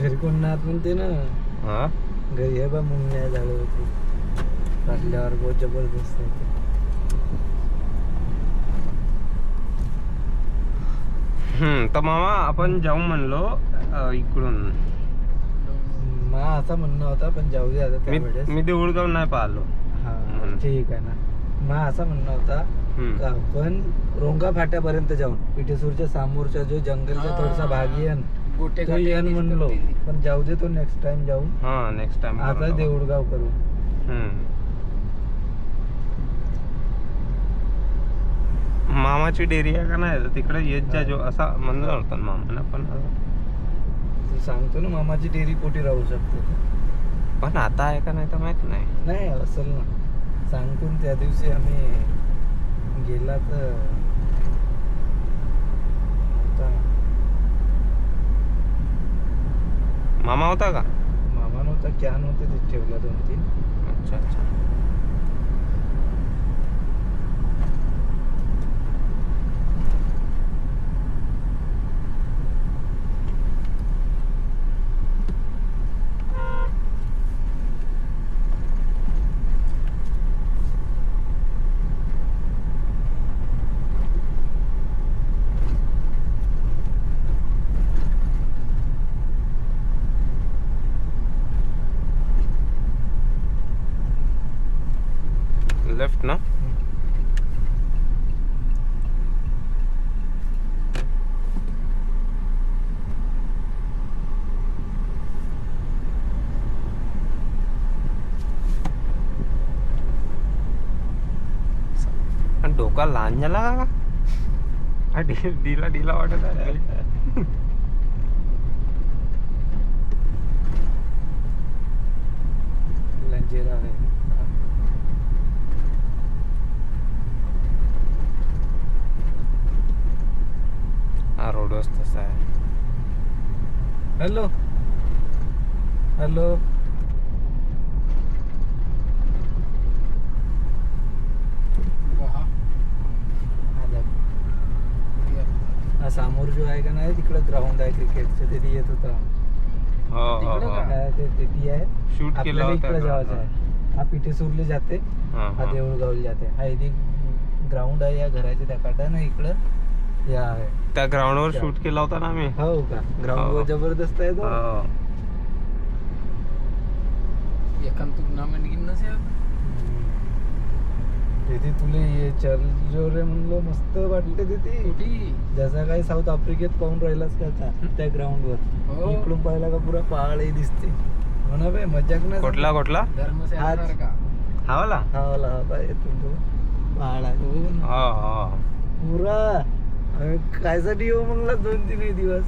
घरी कोण नात म्हणते ना. हा घरी आहे बा मुंग्या झालं होते काढल्यावर बहुत जबरदस्त आहे ते. तर मामा आपण जाऊ म्हणलो इकडून. मला असं म्हणणं होता पण जाऊ दे आता त्यावेळेस. मी देऊळगाव नाही पाहिलो. हा ठीक आहे ना. मला असं म्हणणं होता का आपण रोंगा फाट्यापर्यंत जाऊन पिठेसूरच्या समोरचा जो जंगलचा थोडासा भाग येन तो येन म्हणलो पण जाऊ दे तो नेक्स्ट टाइम जाऊ. हा नेक्स्ट टाइम आता देऊळगाव करू. मामाची डेअरी आहे का नाही तिकडे येत जा जो असा म्हणलं होता मामाला. पण तू सांगतो ना मामाची डेअरी पोटी राहू शकते पण आता आहे का नाही तर माहित नाही. नाही असेल ना. सांगतो ना त्या दिवशी आम्ही गेला तर होता. मामा होता का? मामा नव्हता कॅन होते ते ठेवला 2-3. अच्छा अच्छा. लेफ्ट ना. डोका लहान झाला का? ढिला ढिला वाटत आहे. लंजेरा आहे. हा रोडच तसा आहे. हॅलो हॅलो हा समोर जो आहे का नाही तिकडे ग्राउंड आहे क्रिकेटचं ते येत होता. ते आहे शूट केला होता. इकडे जायचं आहे. हा पिठेसूरले जाते हा देऊळगावला जाते. हा इथे ग्राउंड आहे या घराच्या त्या काटा ना इकडं या आहे त्या ग्राउंड वर शूट केला होता ना आम्ही. हो का? ग्राउंड वर जबरदस्त आहे तो. एकांत टूर्नामेंट घेऊन नसेल तिथे तुले ये चर्चो रे म्हणलो मस्त वाटते तिथे. कुठे जसा काही साऊथ आफ्रिकेत पाहून राहिलास का आता त्या ग्राउंड वर इकडून पाहिला का पुरा पहाडही दिसते. म्हणा बे मजाक नाही. कुठला कुठला धर्मशाला हा वाला. हा वाला हा बाय तो पहाड आहे पुरा. कायसाठी येऊ म्हणला 2-3 दिवस.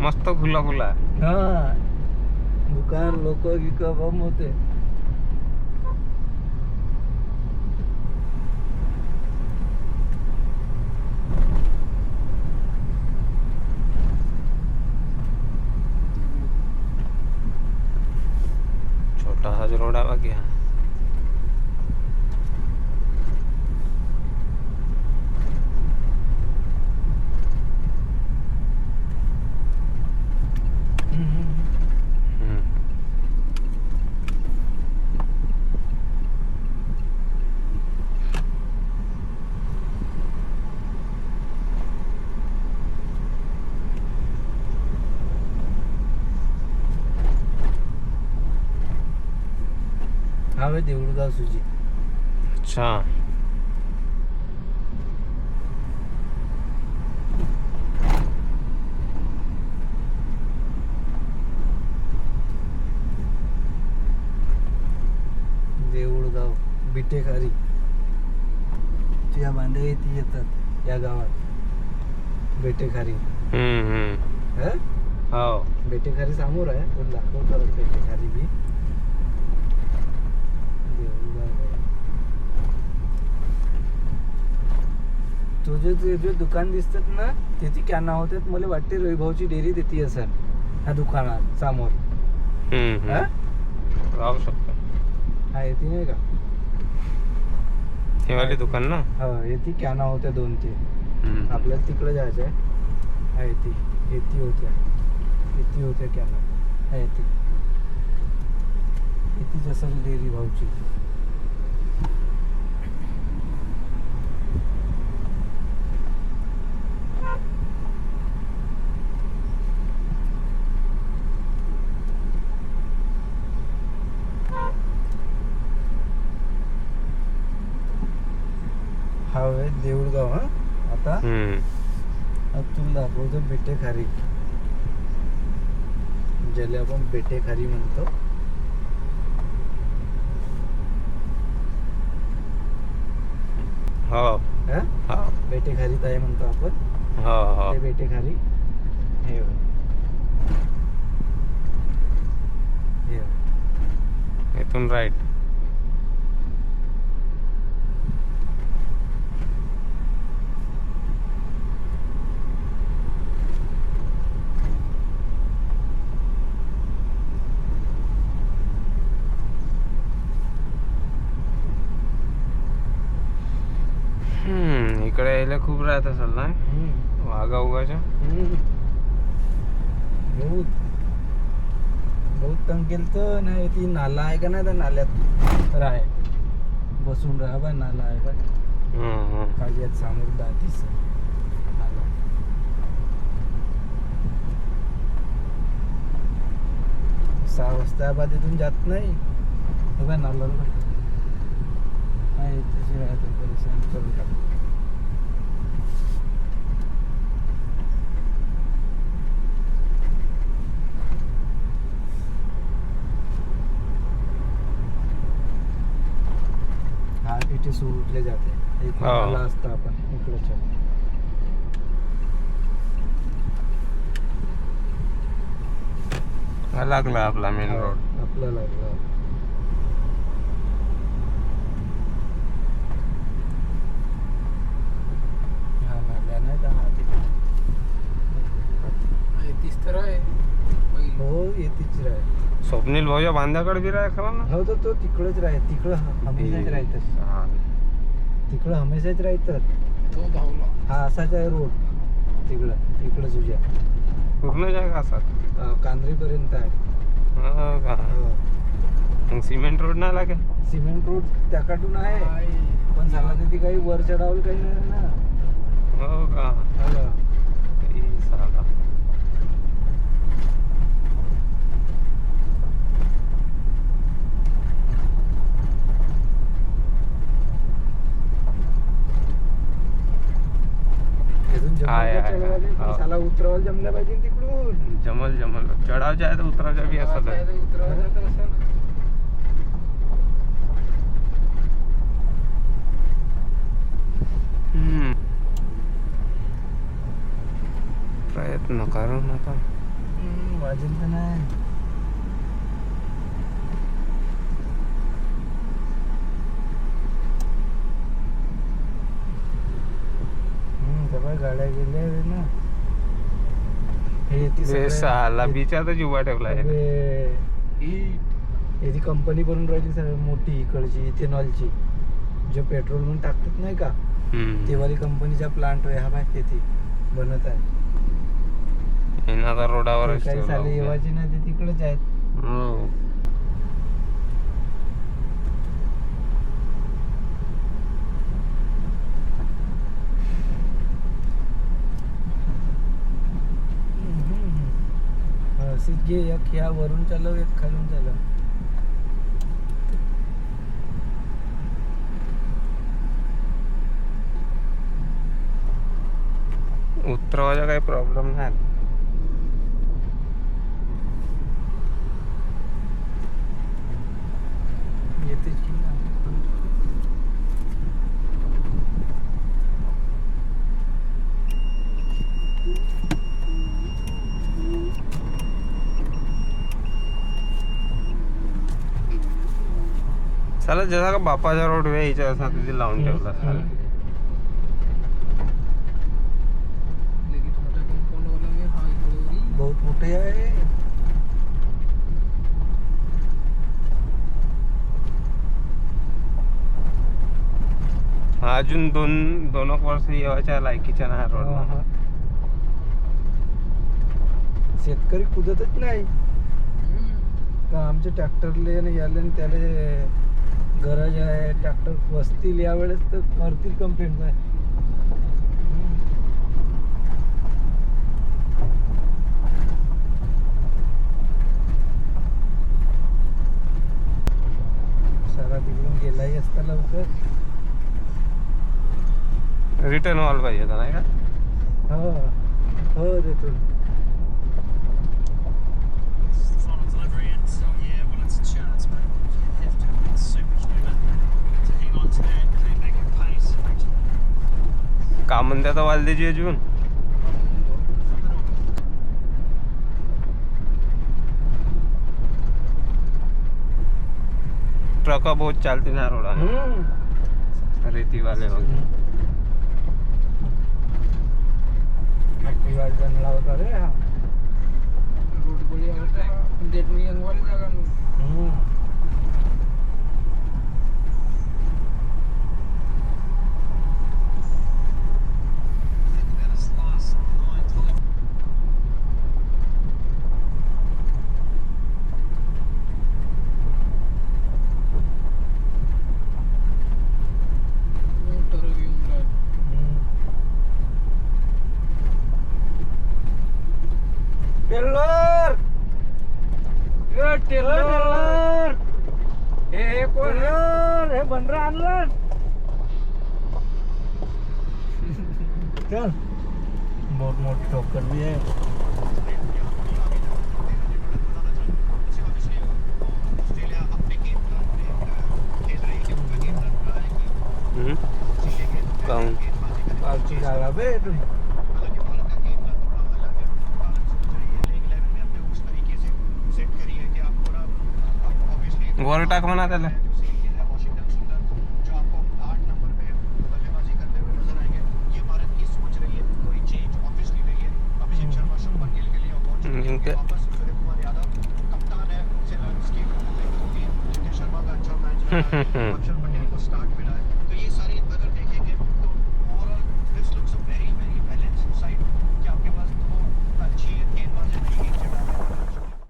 मस्त खुला खुला. हा दुकान लोक गिक बम होते. छोटा सा रोड आहे बाकी. हा भाई देऊळगाव सुजी. अच्छा देऊळगाव बिटेखारी त्या बांध्या येते येतात या गावात. बेटेखारी हो बेटेखारी समोर आहे. तो दाखवतो बेटेखारी बी. तुझे जे दुकान दिसतात ना त्याची क्या नाव होतात मला वाटते रविभाऊची डेअरी देते असेल ह्या दुकानात समोर. राहू शकतो. हा येते नाही का हे वाली दुकान ना. हो येते क्या नाव होत्या 2 ते. आपल्याला तिकडे जायचं आहे. हा येते होत्या किती होते कॅनल आहे ती कितीच असेल डेअरी भाऊची. हा आहे देऊळगाव. हा आता तुला दाखवतो बेटेखारी, ज्याला आपण बेटेखारी म्हणतो. हो हा हो बेटेखारी ताई म्हणतो आपण. हो हो ते बेटेखारी हे होय. हे होय. इथून राईट. इकडे यायला खूप राहत असेल ना वाघा उगाच्या. बहुत बहुत तंग केलं तर नाही. ती नाला आहे का नाही त्या नाल्यात राह बसून राहा बा. नाला आहे बा खाली आहेत समोर दातीच नाला. सहा वाजता बाद इथून जात नाही बघा नाला नाही तशी राहतो परेशान करून टाकतो. हा इथे सुटले जाते. एक नाला असतं आपण इकडच्या. लागला आपला मेन रोड. आपला लागला. हा नाल्या नाही तर हा तिथे. तीच तर आहे पहिली. हो येतीच राह. स्वप्नील भाऊच्या बांध्याकडे बी राह खरा ना. हो तर तो तिकडच राह. तिकडं हमेशाच राहतात. तिकडं हमेशाच राहतात. तो धावला. हा असाच आहे रोड तिकडं. तिकडं तुझ्या पूर्ण जागा असा कांद्रीपर्यंत आहे. हो का. मग सिमेंट रोड नाही लागे. सिमेंट रोड त्याकडून आहे पण झाला तिथे काही वर चढावलं काही नाही ना. हो का. हो. ई साला. इथून चढवायला उतरवायला जमल्या पाहिजे तिकडून. जमल जमल. चढावच्या आहे तर उतरावच्या बी असं उतरायचं तर असं ना. प्रयत्न करू नका. वाजेल तर नाही. तेव्हा गाड्या गेल्या ना. हे साला बिचाचा जीवा ठेवला आहे. याची कंपनी बनून राहिली सर मोठी इकडची इथेनॉलची. जो पेट्रोल म्हणून टाकतात नाही का ते वाली कंपनीचा प्लांट आहे. हा बाय तिथे बनत आहे. रोडावर काही साले येवाची नाही ते तिकडेच आहेत. घे एक या वरून चालव एक खालून चालव. उतरवायचा काही प्रॉब्लेम नाही. येतेच की ना. चला जसा का बापाचा रोड व्यायचा असा तिथे लावून ठेवला. बहुत मोठे आहे. अजून दोन वर्ष येवायच्या लायकीच्या नाही रोड. शेतकरी कुदतच नाही का आमचे ट्रॅक्टरले आणि याले आणि त्याले गरज आहे ट्रॅक्टर बसतील यावेळेस तर करतील कंप्लेंट नाही. सारा तिकडून गेलाही असता लवकर. रिटर्न व्हायला पाहिजे होता नाही का? हो हो देतो. Final delivery, and so yeah, well, it's a chance, but you have to. It's superhuman to hang on to that, came back at pace. का म्हणते आता वालदेची अजून ट्रका बहुत चलती ना रोडा रेती वाले वगैरे. बनला होता रे हा. रोड बढ़िया होता है डेट में वाली जगह में That is last 9 to 11. Motor घेऊन राहिलो. टेलर टेलर हे कोण टेलर हे बनरा आणलं. चल मोठ मोठ ठोकर भी आहे. काहून पालची जागा भेटून वर टाक म्हणा त्याला. जिंके